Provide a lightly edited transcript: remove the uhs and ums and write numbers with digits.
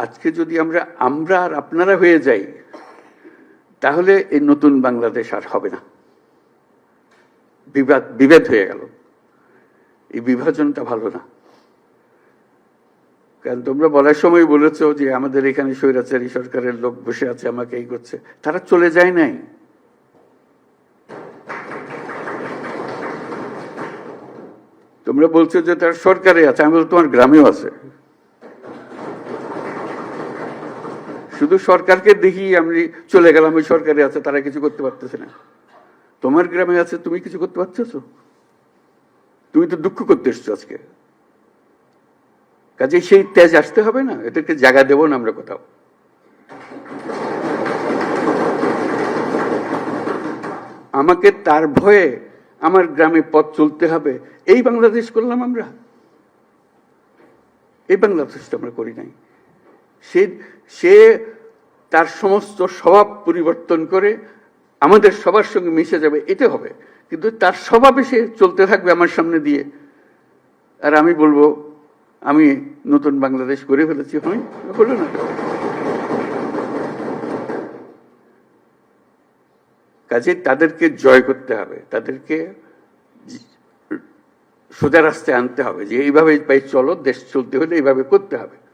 আজকে যদি আমরা আর আপনারা হয়ে যাই, তাহলে এই নতুন বাংলাদেশ আর হবে না। বিভেদ হয়ে গেল। এই বিভাজনটা ভালো না। কারণ তোমরা বলার সময় বলেছো যে আমাদের এখানে স্বৈরাচারী সরকারের লোক বসে আছে, আমাকে এই করছে। তারা চলে যায় নাই। তোমরা বলছো যে তার সরকারে আছে, আমি বলছি তোমার গ্রামেও আছে। শুধু সরকারকে দেখি আমি চলে গেলাম, ওই সরকারে আছে, তারা কিছু করতে পারতেছে না। তোমার গ্রামে আছে, তুমি কিছু করতে পারতেছো? তুমি তো দুঃখ করতে এসছো আজকে। কাজে সেই তেজ আসতে হবে না, এদেরকে জায়গা দেবো না আমরা কোথাও। আমাকে তার ভয়ে আমার গ্রামে পথ চলতে হবে, এই বাংলাদেশ করলাম আমরা? এই বাংলাদেশটা আমরা করি নাই। সে তার সমস্ত স্বভাব পরিবর্তন করে আমাদের সবার সঙ্গে মিশে যাবে, এটা হবে। কিন্তু তার স্বভাবে সে চলতে থাকবে আমার সামনে দিয়ে, আর আমি বলবো আমি নতুন বাংলাদেশ করে ফেলেছি। হলো না। কাজে তাদেরকে জয় করতে হবে, তাদেরকে সোজা রাস্তায় আনতে হবে যে এইভাবে চলো, দেশ চলতে হলে এইভাবে করতে হবে।